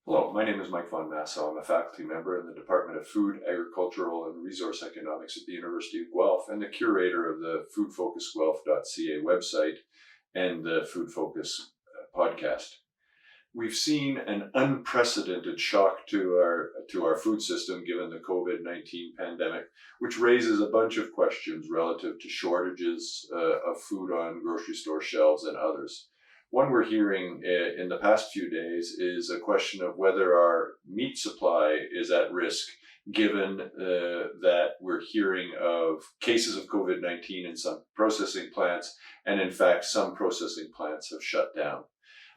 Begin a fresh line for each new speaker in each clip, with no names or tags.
Hello, my name is Mike von Massow. I'm a faculty member in the Department of Food, Agricultural, and Resource Economics at the University of Guelph and the curator of the foodfocusguelph.ca website and the Food Focus podcast. We've seen an unprecedented shock to our food system given the COVID-19 pandemic, which raises a bunch of questions relative to shortages of food on grocery store shelves and others. One we're hearing in the past few days is a question of whether our meat supply is at risk, given that we're hearing of cases of COVID-19 in some processing plants, and in fact, some processing plants have shut down.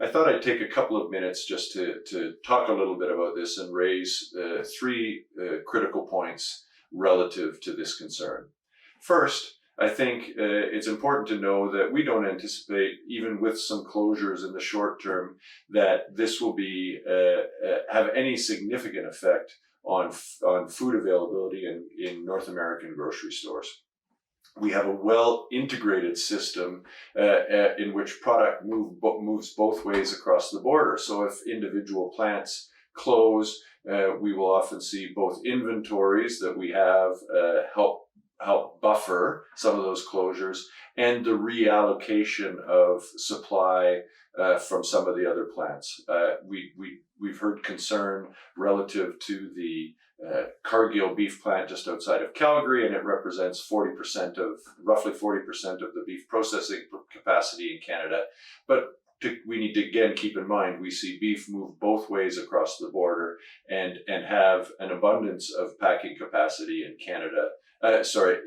I thought I'd take a couple of minutes just to talk a little bit about this and raise three critical points relative to this concern. First, I think it's important to know that we don't anticipate, even with some closures in the short term, that this will have any significant effect on food availability in North American grocery stores. We have a well-integrated system in which product moves both ways across the border. So if individual plants close, we will often see both inventories that we have help buffer some of those closures and the reallocation of supply from some of the other plants. We've heard concern relative to the Cargill beef plant just outside of Calgary, and it represents roughly 40% of the beef processing capacity in Canada. But we need to again keep in mind we see beef move both ways across the border and have an abundance of packing capacity in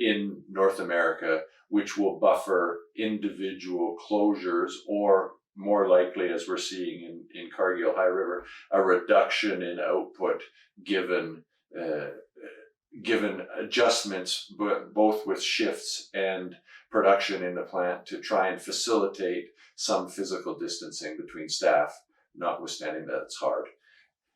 in North America, which will buffer individual closures, or more likely, as we're seeing in Cargill High River, a reduction in output given adjustments, both with shifts and production in the plant to try and facilitate some physical distancing between staff, notwithstanding that it's hard.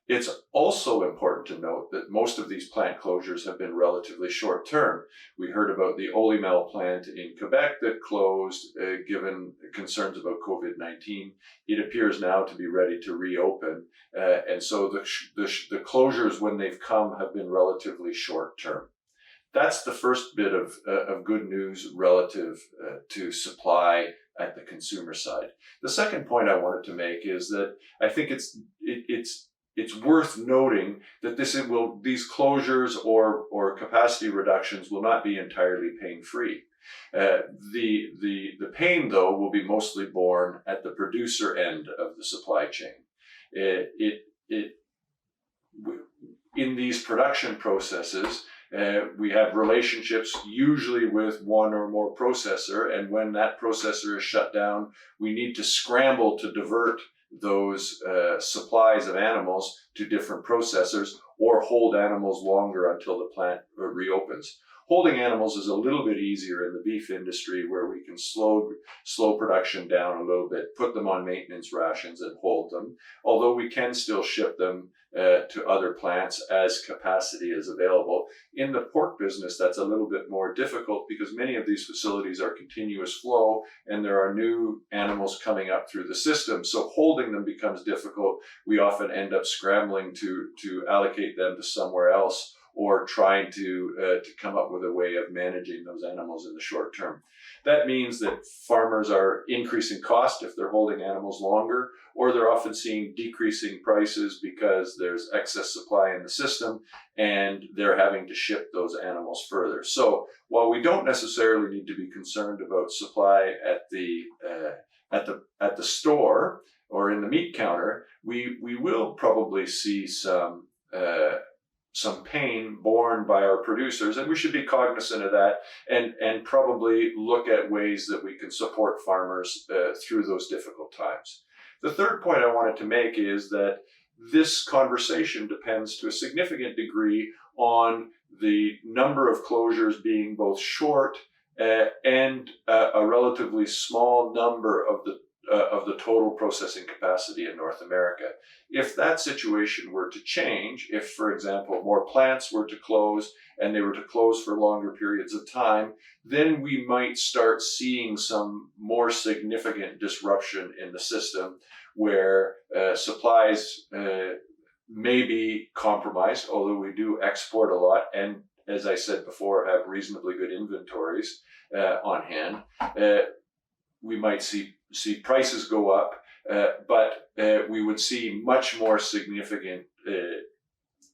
It's also important to note that most of these plant closures have been relatively short term. We heard about the Olymel plant in Quebec that closed given concerns about COVID-19. It appears now to be ready to reopen. And so the closures, when they've come, have been relatively short term. That's the first bit of good news relative to supply at the consumer side. The second point I wanted to make is that I think it's worth noting that these closures or capacity reductions will not be entirely pain-free. The pain, though, will be mostly borne at the producer end of the supply chain. In these production processes, we have relationships usually with one or more processor, and when that processor is shut down, we need to scramble to divert those supplies of animals to different processors or hold animals longer until the plant reopens. Holding animals is a little bit easier in the beef industry, where we can slow production down a little bit, put them on maintenance rations and hold them, although we can still ship them to other plants as capacity is available. In the pork business, that's a little bit more difficult because many of these facilities are continuous flow and there are new animals coming up through the system. So holding them becomes difficult. We often end up scrambling to allocate them to somewhere else, or trying to come up with a way of managing those animals in the short term. That means that farmers are increasing cost if they're holding animals longer, or they're often seeing decreasing prices because there's excess supply in the system and they're having to ship those animals further. So while we don't necessarily need to be concerned about supply at the store or in the meat counter, we will probably see some pain borne by our producers, and we should be cognizant of that and probably look at ways that we can support farmers through those difficult times. The third point I wanted to make is that this conversation depends to a significant degree on the number of closures being both short and a relatively small number of the total processing capacity in North America. If that situation were to change, if, for example, more plants were to close and they were to close for longer periods of time, then we might start seeing some more significant disruption in the system where supplies may be compromised, although we do export a lot and, as I said before, have reasonably good inventories on hand. We might see prices go up, but we would see much more significant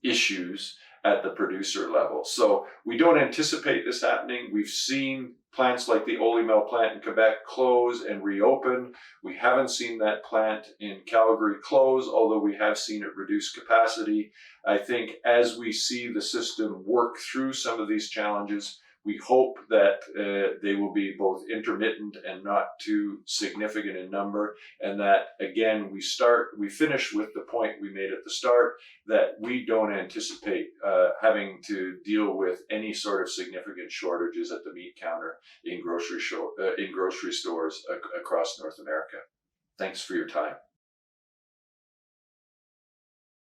issues at the producer level. So we don't anticipate this happening. We've seen plants like the Olymel plant in Quebec close and reopen. We haven't seen that plant in Calgary close, although we have seen it reduce capacity. I think as we see the system work through some of these challenges, we hope that they will be both intermittent and not too significant in number, and that, again, we finish with the point we made at the start, that we don't anticipate having to deal with any sort of significant shortages at the meat counter in grocery stores across North America. Thanks for your time.